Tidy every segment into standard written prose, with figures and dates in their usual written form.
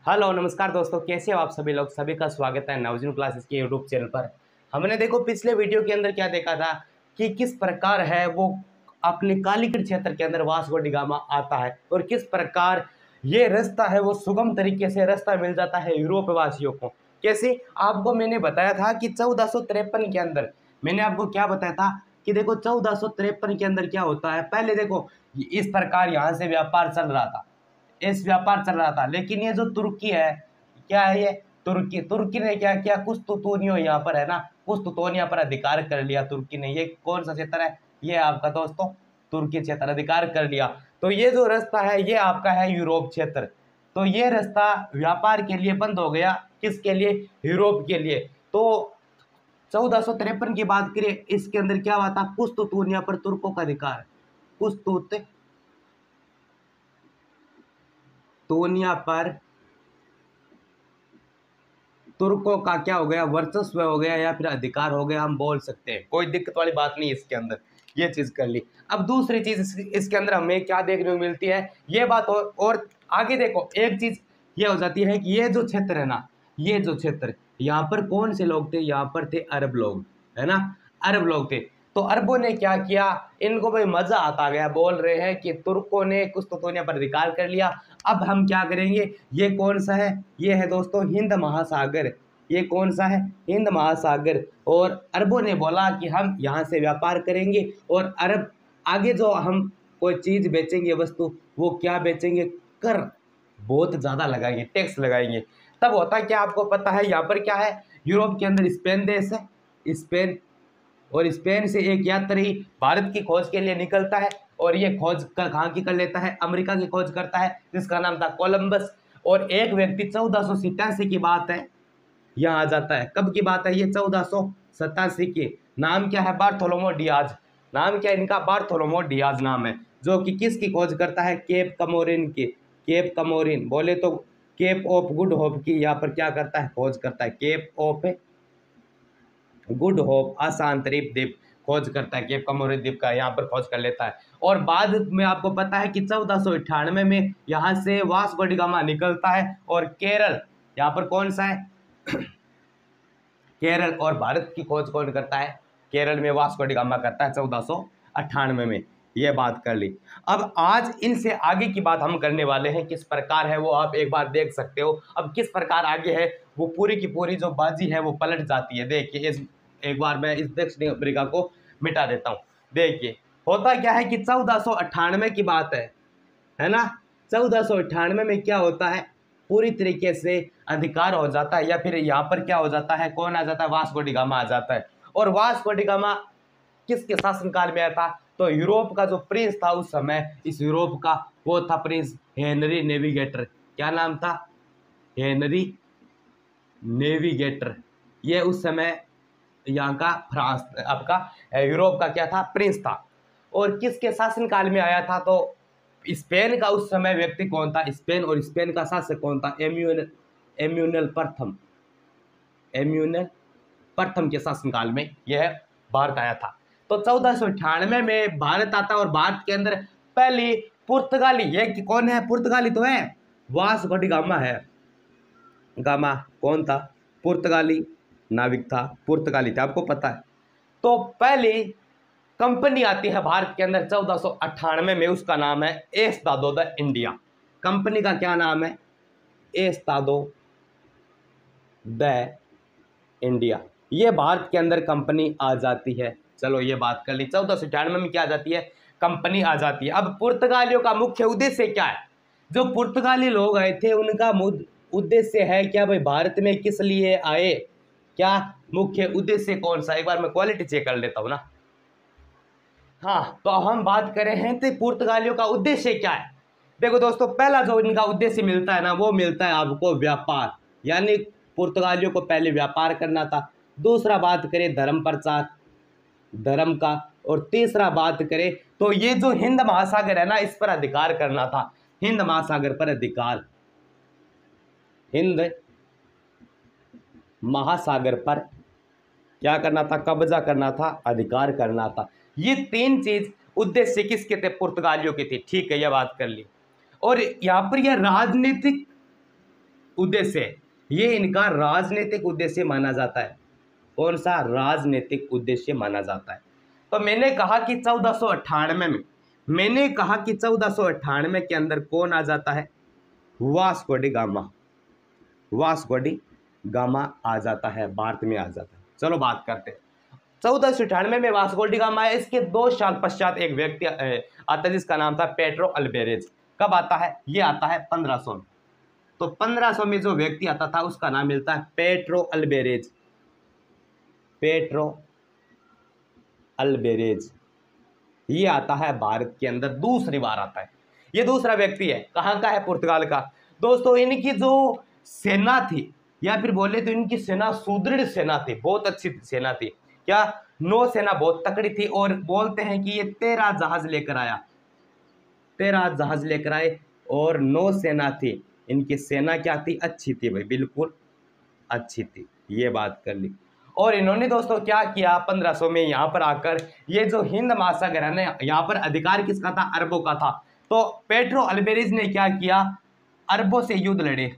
Hello नमस्कार दोस्तों, कैसे हो आप सभी लोग। सभी का स्वागत है नवजीवन क्लासेस के यूट्यूब चैनल पर। हमने देखो पिछले वीडियो के अंदर क्या देखा था कि किस प्रकार है वो अपने कालीकट क्षेत्र के अंदर वास्को डी गामा आता है और किस प्रकार ये रास्ता है वो सुगम तरीके से रास्ता मिल जाता है यूरोप वासियों को। कैसे आपको मैंने बताया था कि 1453 के अंदर मैंने आपको क्या बताया था कि देखो 1453 के अंदर क्या होता है। पहले देखो इस प्रकार यहाँ से व्यापार चल रहा था, इस व्यापार चल रहा था, लेकिन ये जो तुर्की है, क्या है ये तुर्की, तुर्की ने क्या किया, कुछ तुतूनियों यहाँ पर है ना, कुछ तुतूनिया पर अधिकार कर लिया तुर्की ने। ये कौन सा क्षेत्र है, ये आपका दोस्तों तुर्की क्षेत्र अधिकार कर लिया। तो ये जो रास्ता है ये आपका है यूरोप क्षेत्र। तो ये रास्ता व्यापार के लिए बंद हो गया, किसके लिए, यूरोप के लिए। तो 1453 की बात करें, इसके अंदर क्या हुआ था, कुछ तुतूनिया पर तुर्कों का अधिकार, कुछ तुतूनिया पर तुर्कों का क्या हो गया, वर्चस्व हो गया या फिर अधिकार हो गया, हम बोल सकते हैं। कोई दिक्कत वाली बात नहीं इसके अंदर, ये चीज कर ली। अब दूसरी चीज इसके अंदर हमें क्या देखने को मिलती है, ये बात और आगे देखो एक चीज ये हो जाती है कि ये जो क्षेत्र है ना, ये जो क्षेत्र, यहाँ पर कौन से लोग थे, यहाँ पर थे अरब लोग, है ना, अरब लोग थे। तो अरबों ने क्या किया, इनको भाई मजा आता गया, बोल रहे हैं कि तुर्कों ने कुछ तुतूनिया पर अधिकार कर लिया, अब हम क्या करेंगे। ये कौन सा है, ये है दोस्तों हिंद महासागर। ये कौन सा है, हिंद महासागर। और अरबों ने बोला कि हम यहाँ से व्यापार करेंगे और अरब आगे जो हम कोई चीज बेचेंगे, वस्तु, वो क्या बेचेंगे, कर बहुत ज्यादा लगाएंगे, टैक्स लगाएंगे। तब होता क्या आपको पता है, यहाँ पर क्या है, यूरोप के अंदर स्पेन देश है, स्पेन, और स्पेन से एक यात्री भारत की खोज के लिए निकलता है और ये खोज कहाँ की कर लेता है, अमेरिका की खोज करता है, जिसका नाम था कोलंबस। और एक व्यक्ति 1487 की बात है यहाँ आ जाता है। कब की बात है ये, 1487 की। नाम क्या है, बार्थोलोमो डियाज। नाम क्या है इनका, बार्थोलोमो डियाज नाम है। जो कि किसकी खोज करता है, केप कमोरिन की, केप कमोरिन बोले तो केप ऑफ गुड होप की यहाँ पर क्या करता है, खोज करता है। केप ऑफ गुड होप, अशांतरीप द्वीप खोज करता है, केप कमोरिन द्वीप का यहाँ पर खोज कर लेता है। और बाद में आपको पता है कि 1498 में यहाँ से वास्को डी गामा निकलता है और केरल, यहाँ पर कौन सा है केरल, और भारत की खोज कौन करता है, केरल में वास्को डी गामा करता है 1498 में। ये बात कर ली। अब आज इनसे आगे की बात हम करने वाले हैं, किस प्रकार है वो आप एक बार देख सकते हो। अब किस प्रकार आगे है वो पूरी की पूरी जो बाजी है वो पलट जाती है। देखिए इस एक बार मैं इस दक्षिण अफ्रीका को मिटा देता हूँ। देखिए होता क्या है कि 1498 की बात है ना, 1498 में क्या होता है, पूरी तरीके से अधिकार हो जाता है, या फिर यहाँ पर क्या हो जाता है, कौन आ जाता है, वास्को डी गामा आ जाता है। और वास्को डी गामा किसके शासनकाल में आया था, तो यूरोप का जो प्रिंस था उस समय, इस यूरोप का वो था प्रिंस हेनरी नेविगेटर। क्या नाम था, हेनरी नेविगेटर। ये उस समय यहाँ का फ्रांस आपका यूरोप का क्या था, प्रिंस था। और किसके शासनकाल में आया था, तो स्पेन का उस समय व्यक्ति कौन था, स्पेन, और स्पेन का शासक कौन था, एम्यूनल प्रथम, एम्यूनल प्रथम के शासनकाल में यह भारत आया था। तो 1498 में भारत आता और भारत के अंदर पहली पुर्तगाली, ये कौन है, पुर्तगाली तो है, वास्को डी गामा है। गामा कौन था, पुर्तगाली नाविक था, पुर्तगाली था, आपको पता है। तो पहली कंपनी आती है भारत के अंदर 1498 में, उसका नाम है एस्तादो द इंडिया। कंपनी का क्या नाम है, एस्तादो द इंडिया। ये भारत के अंदर कंपनी आ जाती है। चलो ये बात कर ली, 1498 में क्या आ जाती है, कंपनी आ जाती है। अब पुर्तगालियों का मुख्य उद्देश्य क्या है, जो पुर्तगाली लोग आए थे उनका उद्देश्य है क्या भाई, भारत में किस लिए आए, क्या मुख्य उद्देश्य कौन सा, एक बार मैं क्वालिटी चेक कर लेता हूँ ना। हाँ, तो हम बात करें हैं तो पुर्तगालियों का उद्देश्य क्या है। देखो दोस्तों, पहला जो इनका उद्देश्य मिलता है ना, वो मिलता है आपको व्यापार, यानी पुर्तगालियों को पहले व्यापार करना था। दूसरा बात करें धर्म प्रचार, धर्म का। और तीसरा बात करें तो ये जो हिंद महासागर है ना, इस पर अधिकार करना था, हिंद महासागर पर अधिकार, हिंद महासागर पर क्या करना था, कब्जा करना था, अधिकार करना था। ये तीन चीज उद्देश्य किसके थे, पुर्तगालियों के थे। ठीक है, यह बात कर ली। और यहाँ पर यह राजनीतिक उद्देश्य है, ये इनका राजनीतिक उद्देश्य माना जाता है। कौन सा राजनीतिक उद्देश्य माना जाता है? तो मैंने कहा कि 1498 में, मैंने कहा कि 1498 के अंदर कौन आ जाता है? Vasco da Gama, Vasco da Gama आ जाता है, भारत में आ जाता है। चलो बात करते हैं। 1498 में वास्को डी गामा है। इसके 2 साल पश्चात एक व्यक्ति आता है जिसका नाम था पेड्रो अल्वारेज। कब आता है? ये आता है 1500 में। तो 1500 में जो व्यक्ति आता था उसका नाम मिलता है पेड्रो अल्वारेज, पेड्रो अल्वारेज। ये आता है भारत के अंदर, दूसरी बार आता है। ये दूसरा व्यक्ति है, कहाँ का है? पुर्तगाल का। दोस्तों इनकी जो सेना थी, या फिर बोले तो इनकी सेना सुदृढ़ सेना थी, बहुत अच्छी सेना थी। क्या? नौसेना बहुत तकड़ी थी। और बोलते हैं कि ये 13 जहाज लेकर आया, 13 जहाज लेकर आए और नौसेना थी। इनकी सेना क्या थी? अच्छी थी भाई, बिल्कुल अच्छी थी। ये बात कर ली। और इन्होंने दोस्तों क्या किया? 1500 में यहाँ पर आकर ये जो हिंद महासागर है ना, यहाँ पर अधिकार किसका था? अरबों का था। तो पेड्रो अल्वारेज ने क्या किया? अरबों से युद्ध लड़े,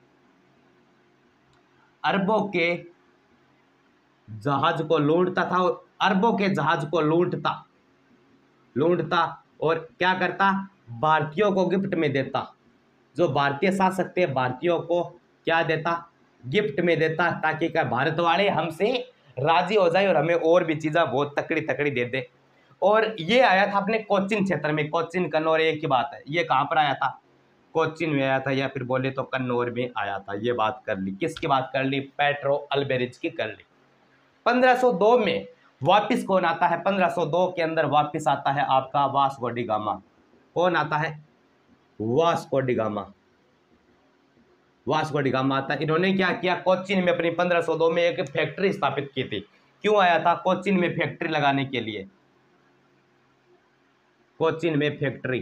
अरबों के जहाज को लूटता था, अरबों के जहाज को लूटता और क्या करता? भारतीयों को गिफ्ट में देता। जो भारतीय शासक थे भारतीयों को क्या देता? गिफ्ट में देता, ताकि क्या भारत वाले हमसे राजी हो जाए और हमें और भी चीज़ें बहुत तकड़ी तकड़ी दे दे। और ये आया था अपने कोचिन क्षेत्र में, कोचिन कन्नौर एक की बात है। ये कहाँ पर आया था? कोचिन में आया था, या फिर बोले तो कन्नौर में आया था। ये बात कर ली। किसकी बात कर ली? पेड्रो अल्वारेज की कर ली। 1502 में वापिस कौन आता है? 1502 के अंदर वापिस आता है आपका वास्को डी गामा। कौन आता है? Vasco da Gama, Vasco da gamma आता है। इन्होंने क्या किया? कोचिन में अपनी 1502 में एक फैक्ट्री स्थापित की थी। क्यों आया था? कोचिन में फैक्ट्री लगाने के लिए, कोचिन में फैक्ट्री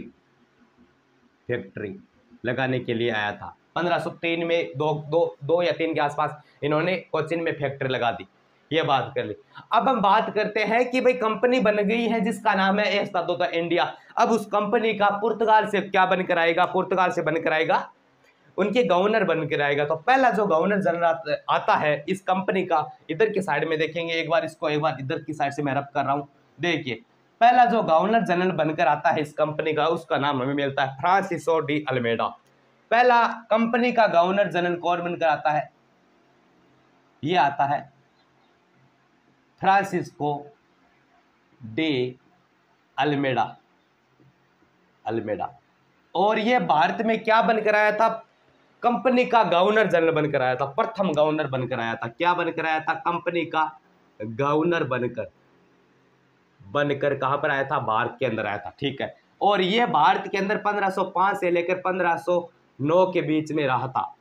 लगाने के लिए आया था। 1503 में दो या 3 के आसपास इन्होंने कोचिन में फैक्ट्री लगा दी। ये बात कर ली। अब हम बात करते हैं कि भाई कंपनी बन गई है जिसका नाम है एस्तादो दा इंडिया। अब उस कंपनी का पुर्तगाल से क्या बनकर आएगा? पुर्तगाल से बनकर आएगा, उनके गवर्नर बनकर आएगा। तो पहला जो गवर्नर जनरल आता है इस कंपनी का, इधर की साइड में देखेंगे एक बार इसको, एक बार इधर की साइड से मैं रब कर रहा हूँ। देखिए पहला जो गवर्नर जनरल बनकर आता है इस कंपनी का, उसका नाम हमें मिलता है फ्रांसिस्को डी अल्मेडा। पहला कंपनी का गवर्नर जनरल कौन बनकर आता है? ये आता है फ्रांसिस्को डे अल्मेडा, और ये भारत में क्या बनकर आया था? कंपनी का गवर्नर जनरल बनकर आया था, प्रथम गवर्नर बनकर आया था। क्या बनकर आया था? कंपनी का गवर्नर बनकर कहां पर आया था? भारत के अंदर आया था। ठीक है। और ये भारत के अंदर 1505 से लेकर 1509 के बीच में रहा था,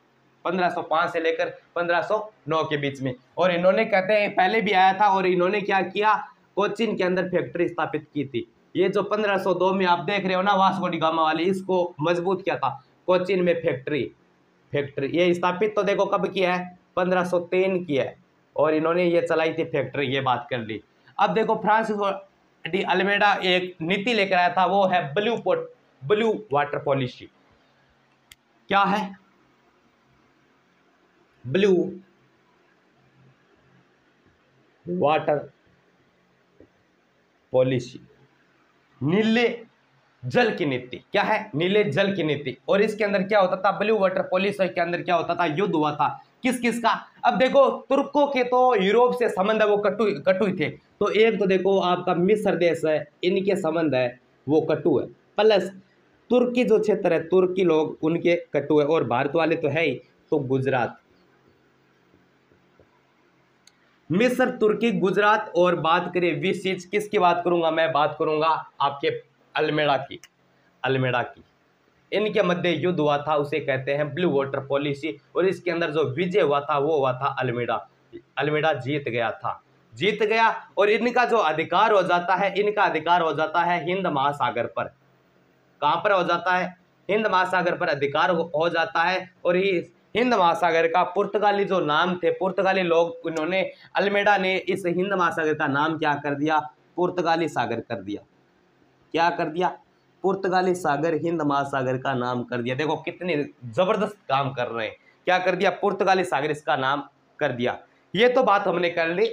1505 से लेकर 1509 के बीच में। और इन्होंने कहते हैं पहले भी आया था, और इन्होंने क्या किया? कोचिन के अंदर फैक्ट्री स्थापित की थी। ये जो 1502 में आप देख रहे हो ना वास्को डी गामा वाली, इसको मजबूत किया था कोचिन में फैक्ट्री ये स्थापित तो देखो कब किया है? 1503 की है, और इन्होंने ये चलाई थी फैक्ट्री। ये बात कर ली। अब देखो फ्रांसिस्को डी अल्मेडा एक नीति लेकर आया था, वो है ब्लू वाटर पॉलिसी। क्या है? ब्लू वाटर पॉलिसी, नीले जल की नीति। क्या है? नीले जल की नीति। और इसके अंदर क्या होता था? ब्लू वाटर पॉलिसी के अंदर क्या होता था? युद्ध हुआ था। किस किस का? अब देखो तुर्कों के तो यूरोप से संबंध है वो कटु थे। तो एक तो देखो आपका मिस्र देश है, इनके संबंध है वो कटु है, प्लस तुर्की जो क्षेत्र है तुर्की लोग उनके कटु है, और भारत वाले तो है ही, तो गुजरात, मिस्र, तुर्की, गुजरात। और बात करें विशेष किसकी बात करूंगा? मैं बात करूंगा आपके अल्मेडा की, इनके मध्य युद्ध हुआ था, उसे कहते हैं ब्लू वाटर पॉलिसी। और इसके अंदर जो विजय हुआ था वो हुआ था अल्मेडा जीत गया। और इनका जो अधिकार हो जाता है, इनका अधिकार हो जाता है हिंद महासागर पर। कहां पर हो जाता है? हिंद महासागर पर अधिकार हो जाता है। और ये हिंद महासागर का पुर्तगाली जो नाम थे, पुर्तगाली लोग, उन्होंने अल्मेडा ने इस हिंद महासागर का नाम क्या कर दिया? पुर्तगाली सागर कर दिया। क्या कर दिया? पुर्तगाली सागर हिंद महासागर का नाम कर दिया। देखो कितने जबरदस्त काम कर रहे हैं, क्या कर दिया, पुर्तगाली सागर इसका नाम कर दिया। ये तो बात हमने कर ली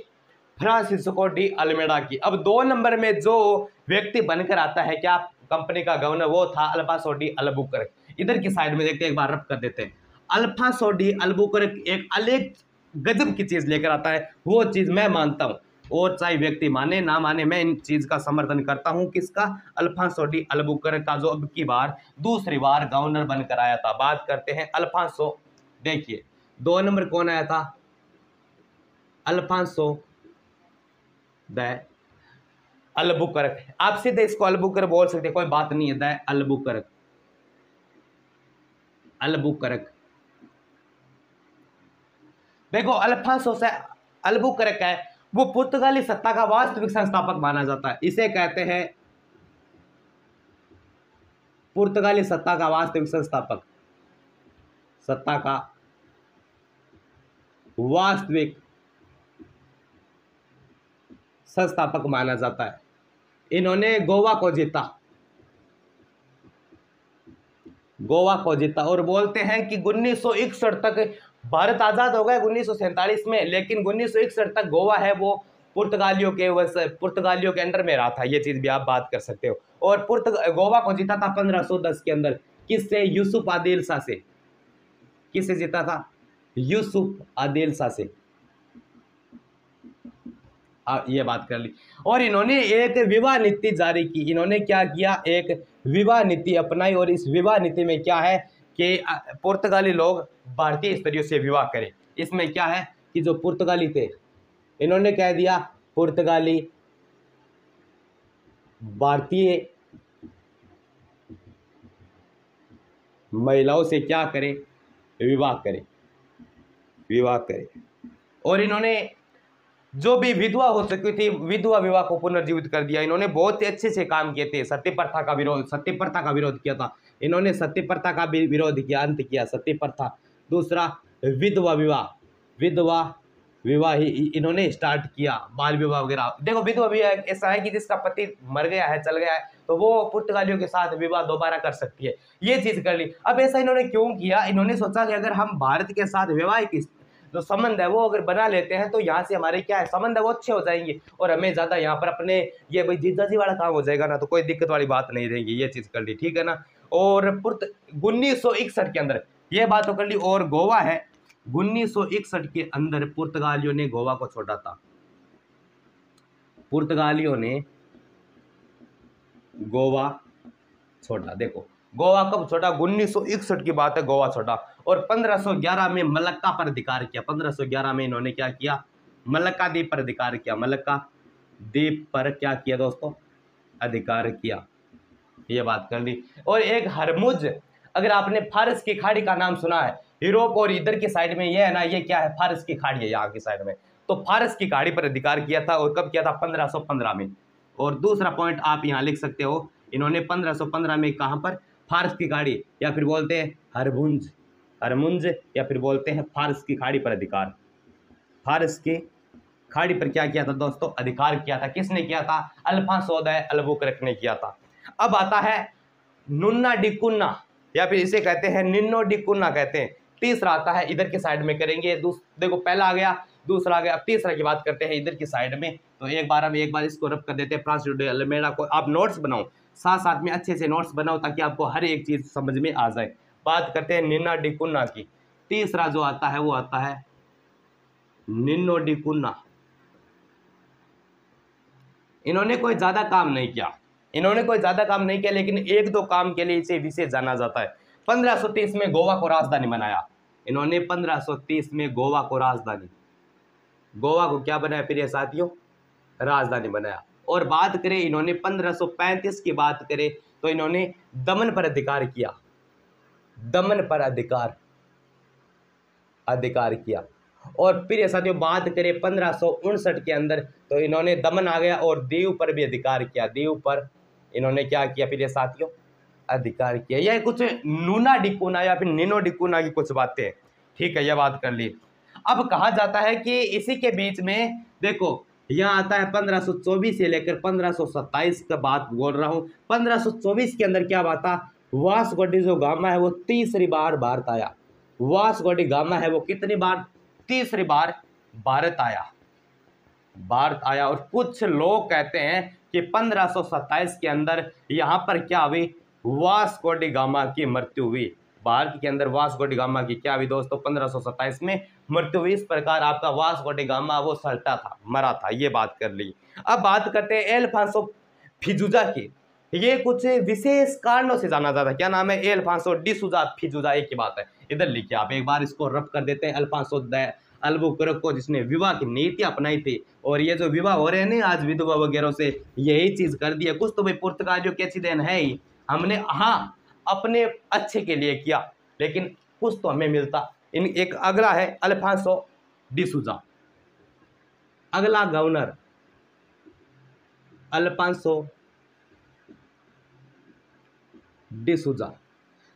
फ्रांसिस्को डी अल्मेडा की। अब 2 नंबर में जो व्यक्ति बनकर आता है क्या कंपनी का गवर्नर, वो था अल्फांसो डी अल्बुकर्क। इधर की साइड में देखते हैं, एक बार रब कर देते हैं। अल्फांसो डी अल्बुकर्क एक अलग गजब की चीज लेकर आता है, वो चीज मैं मानता हूं, और चाहे व्यक्ति माने ना माने मैं इन चीज का समर्थन करता हूं। किसका, अल्फांसो डी अल्बुकर्क का, जो अब की बार दूसरी बार गवर्नर बनकर आया था। बात करते हैं अल्फांसो। देखिए 2 नंबर कौन आया था, अल्फांसो द अल्बुकर्क। आप सीधे इसको अल्बुकर्क बोल सकते हैं, कोई बात नहीं है, द अल्बुकर्क, अल्बुकर्क। देखो अल्फांसो से अल्बुकर्क है, वो पुर्तगाली सत्ता का वास्तविक संस्थापक माना जाता है। इसे कहते हैं पुर्तगाली सत्ता का वास्तविक संस्थापक, सत्ता का वास्तविक संस्थापक माना जाता है। इन्होंने गोवा को जीता, गोवा को जीता, और बोलते हैं कि 1961 तक भारत आजाद हो गया 1947 में, लेकिन 1961 तक गोवा है वो पुर्तगालियों के अंडर में रहा था। ये चीज भी आप बात कर सकते हो। और गोवा को जीता था 1510 के अंदर, किससे, यूसुफ आदिल शाह से। किससे जीता था, यूसुफ आदिल शाह से। ये बात कर ली। और इन्होंने एक विवाह नीति जारी की। इन्होंने क्या किया, एक विवाह नीति अपनाई, और इस विवाह नीति में क्या है कि पुर्तगाली लोग भारतीय स्त्रियों से विवाह करें। इसमें क्या है कि जो पुर्तगाली थे, इन्होंने कह दिया पुर्तगाली भारतीय महिलाओं से क्या करें, विवाह करें, विवाह करें। और इन्होंने जो भी विधवा हो चुकी थी, विधवा विवाह को पुनर्जीवित कर दिया। इन्होंने बहुत ही अच्छे से काम किए थे। सती प्रथा का विरोध किया था इन्होंने, सती प्रथा का भी विरोध किया, अंत किया सती प्रथा। दूसरा विधवा विवाह ही इन्होंने स्टार्ट किया, बाल विवाह वगैरह। देखो विधवा विवाह ऐसा है कि जिसका पति मर गया है, चल गया है, तो वो पुर्तगालियों के साथ विवाह दोबारा कर सकती है। ये चीज कर ली। अब ऐसा इन्होंने क्यों किया, इन्होंने सोचा कि अगर हम भारत के साथ वैवाहिक जो संबंध है वो अगर बना लेते हैं, तो यहाँ से हमारे क्या है संबंध है वो अच्छे हो जाएंगे, और हमें ज्यादा यहाँ पर अपने ये भाई जीजाजी वाला काम हो जाएगा ना, तो कोई दिक्कत वाली बात नहीं रहेगी। ये चीज कर ली, ठीक है ना। और 1961 के अंदर ये बात तो कर ली। और गोवा है, 1961 के अंदर पुर्तगालियों ने गोवा को छोड़ा था। पुर्तगालियों ने गोवा छोड़ा। देखो गोवा कब छोड़ा, 1961 की बात है, गोवा छोड़ा। और 1511 में मलक्का पर अधिकार किया। 1511 में इन्होंने क्या किया, मलक्का द्वीप पर अधिकार किया। मलक्का द्वीप पर क्या किया दोस्तों, अधिकार किया। ये बात कर ली। और एक हरमुज, अगर आपने फारस की खाड़ी का नाम सुना है, यूरोप और इधर की साइड में ये है ना, ये क्या है, फारस की खाड़ी है यहाँ की साइड में, तो फारस की खाड़ी पर अधिकार किया था। और कब किया था, 1515 में। और दूसरा पॉइंट आप यहाँ लिख सकते हो, इन्होंने 1515 में कहाँ पर, फारस की खाड़ी, या फिर बोलते हैं हरमुंज, या फिर बोलते हैं फारस की खाड़ी पर अधिकार। फारस की खाड़ी पर क्या किया था दोस्तों, अधिकार किया था। किसने किया था, अल्फांसो द अल्बुकर्क ने किया था। अब आता है नुन्ना डी कुन्ना, या फिर इसे कहते हैं निन्नो डी कुन्ना कहते हैं। तीसरा आता है, इधर के साइड में करेंगे। देखो पहला आ गया, दूसरा आ गया, अब तीसरा की बात करते हैं इधर की साइड में। तो एक बार इसको रब कर देते हैं, फ्रांसिस्को डी अल्मेडा को। आप नोट्स बनाओ, साथ साथ में अच्छे से नोट्स बनाओ, ताकि आपको हर एक चीज समझ में आ जाए। बात करते हैं निन्ना डी कुन्ना की। तीसरा जो आता है वो आता है निन्नो डी कुन्ना। इन्होंने कोई ज्यादा काम नहीं किया, लेकिन एक दो काम के लिए इसे विशेष जाना जाता है। 1530 में गोवा को राजधानी बनाया इन्होंने। 1530 में गोवा को क्या बनाया प्रिय साथियों, राजधानी बनाया। और बात करें इन्होंने 1535 की बात करें, तो इन्होंने दमन पर अधिकार किया। दमन पर अधिकार किया। और फिर साथियों बात करें 1559 के अंदर, तो इन्होंने दमन आ गया, और दीव पर भी अधिकार किया। दीव पर इन्होंने क्या किया फिर साथियों, अधिकार किया। यह कुछ नूना डिकुना या फिर निनो डिकुना की कुछ बातें, ठीक है, यह बात कर ली। अब कहा जाता है कि इसी के बीच में देखो यहाँ आता है 1524 से लेकर 1527 का बात बोल रहा हूँ। 1524 के अंदर क्या बात था, वास्को डी जो गामा है वो तीसरी बार भारत आया। वास्को डी गामा है वो कितनी बार, तीसरी बार भारत आया। और कुछ लोग कहते हैं कि 1527 के अंदर यहाँ पर क्या हुई, वास्को डी गामा की मृत्यु हुई। भारत के अंदर वास्को डी गामा की क्या हुई दोस्तों, 1527 में मृत्यु हुई। इस प्रकार आपका वास्को डी गामा वो सल्टा था, मरा था, ये बात कर ली। अब बात करते हैं एल्फांसो फिजूजा की। ये कुछ विशेष कारणों से जाना जाता है। क्या नाम है, एल्फांसो डी सूजा फिजूजा, एक ही बात है। इधर लिखिए आप, एक बार इसको रब कर देते हैं। अल्फांसो अल्बुकर्क, जिसने विवाह की नीति अपनाई थी, और ये जो विवाह हो रहे हैं ना आज विधवा वगैरह से, यही चीज कर दी है। कुछ तो भाई पुर्तगालियों की अच्छी देन है ही, हमने हाँ अपने अच्छे के लिए किया, लेकिन कुछ तो हमें मिलता। इन एक अगला है अल्फांसो डी सूजा, अगला गवर्नर अल्फांसो डी सूजा।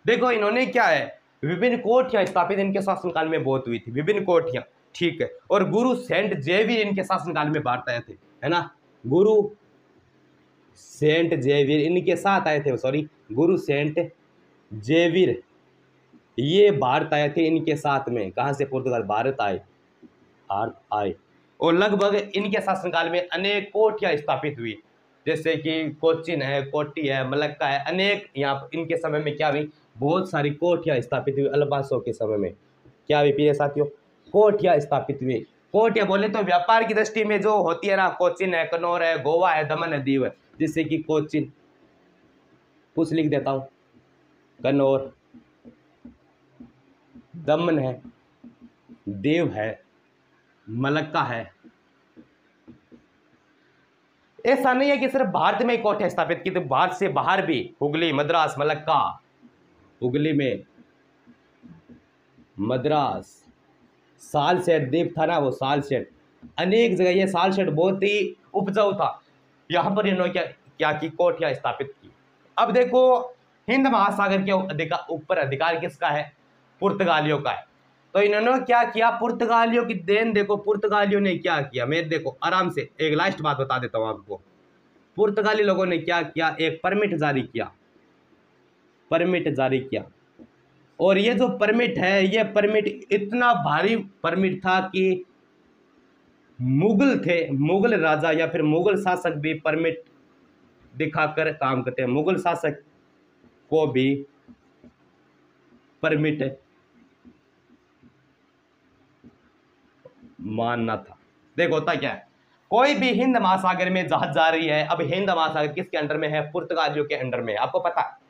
देखो इन्होंने क्या है, विभिन्न कोठियां स्थापित इनके शासनकाल में बहुत हुई थी, विभिन्न कोठियां, ठीक है। और गुरु सेंट जेवियर इनके शासनकाल में भारत आए थे, है ना, गुरु सेंट जेवियर इनके साथ आए थे, सॉरी गुरु सेंट जेवियर ये भारत आए थे इनके साथ में। कहां से, पुर्तगाल, भारत आए। और लगभग इनके शासनकाल में अनेक कोठियां स्थापित हुई, जैसे कि कोचिन है, कोटी है, मलक्का है, अनेक यहाँ इनके समय में क्या हुई, बहुत सारी कोठियां स्थापित हुई। अल्बासो के समय में क्या हुई प्रिय साथियों, कोठियां स्थापित हुई। कोठियां बोले तो व्यापार की दृष्टि में जो होती है ना, कोचिन है, कनौर है, गोवा है, दमन है, दीव है। जिससे कि कोचिन कुछ लिख देता हूं, कनौर, दमन है, दीव है, मलक्का है। ऐसा नहीं है कि सिर्फ भारत में ही कोठियां स्थापित की, तो भारत से बाहर भी हुगली, मद्रास, मलक्का, हुगली में, मद्रास, सालसेट द्वीप था ना वो, सालसेट, अनेक जगह ये सालसेट बहुत ही उपजाऊ था, यहां पर इन्होंने क्या की, कोठियां स्थापित की। अब देखो हिंद महासागर के ऊपर अधिकार किसका है, पुर्तगालियों का है। तो इन्होंने क्या किया, पुर्तगालियों की देन देखो, पुर्तगालियों ने क्या किया, मैं देखो आराम से एक लास्ट बात बता देता हूं आपको। पुर्तगाली लोगों ने क्या किया, एक परमिट जारी किया। और ये जो परमिट है, ये परमिट इतना भारी परमिट था कि मुगल राजा या फिर मुगल शासक भी परमिट दिखाकर काम करते हैं। मुगल शासक को भी परमिट मानना था। देखो होता क्या है, कोई भी हिंद महासागर में जहाज जा रही है, अब हिंद महासागर किसके अंडर में है, पुर्तगालियों के अंडर में है, आपको पता है।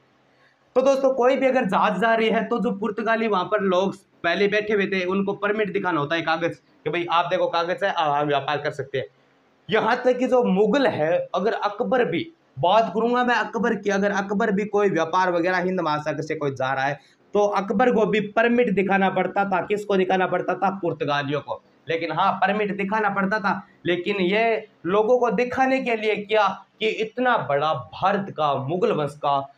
तो दोस्तों कोई भी अगर जहाज जा रही है तो जो पुर्तगाली वहां पर लोग पहले बैठे हुए थे, उनको परमिट दिखाना होता है, कागज, कि भाई आप देखो कागज है, आप व्यापार कर सकते हैं। यहां तक कि जो मुगल है, अगर अकबर भी, बात करूंगा मैं अकबर की, अगर अकबर भी कोई व्यापार वगैरह हिंद महासागर से कोई जा रहा है, तो अकबर को भी परमिट दिखाना पड़ता था। किसको दिखाना पड़ता था, पुर्तगालियों को। लेकिन हाँ परमिट दिखाना पड़ता था, लेकिन ये लोगों को दिखाने के लिए क्या कि इतना बड़ा भारत का मुगल वंश का,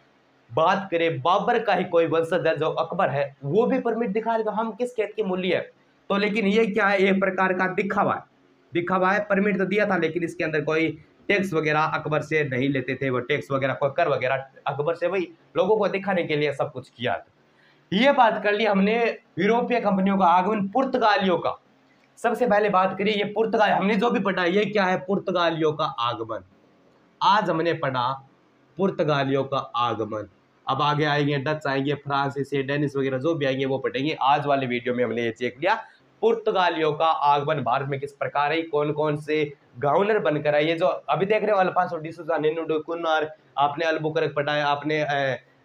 बात करें बाबर का ही कोई वंशज है जो अकबर है, वो भी परमिट दिखा रहे, तो हम किस खेत की मूल्य है। तो लेकिन ये क्या है, एक प्रकार का दिखावा है। परमिट तो दिया था, लेकिन इसके अंदर कोई टैक्स वगैरह अकबर से नहीं लेते थे, वो टैक्स वगैरह कोई कर वगैरह अकबर से, वही लोगों को दिखाने के लिए सब कुछ किया। ये बात कर ली हमने यूरोपीय कंपनियों का आगमन, पुर्तगालियों का। सबसे पहले बात करिए, ये पुर्तगाल हमने जो भी पढ़ा, ये क्या है, पुर्तगालियों का आगमन। आज हमने पढ़ा पुर्तगालियों का आगमन। अब आगे आएंगे डच आएंगे, फ्रांसीसी, डेनिस वगैरह जो भी आएंगे वो पढ़ेंगे। आज वाले वीडियो में हमने ये चेक लिया पुर्तगालियों का आगमन भारत में किस प्रकार है, कौन कौन से गवर्नर बनकर आए। ये जो अभी देख रहे हो अल्फांसो डी सूजा, नीनो डी कुन्नार, आपने अल्बुकर्क पढ़ाया, आपने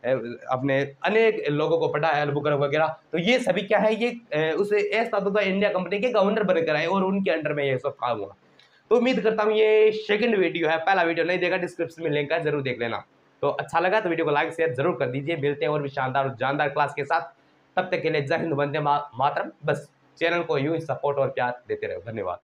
अपने अनेक लोगों को पढ़ा है, अल्बुकर्क वगैरह। तो ये सभी क्या है, ये उस एस इंडिया कंपनी के गवर्नर बनकर आए और उनके अंडर में ये सब काम हुआ। तो उम्मीद करता हूँ ये सेकंड वीडियो है, पहला वीडियो नहीं देखा डिस्क्रिप्शन में लिंक है, जरूर देख लेना। तो अच्छा लगा तो वीडियो को लाइक शेयर जरूर कर दीजिए। मिलते हैं और भी शानदार और जानदार क्लास के साथ, तब तक के लिए जय हिंद, वंदे मातरम। बस चैनल को यूं ही सपोर्ट और प्यार देते रहो। धन्यवाद।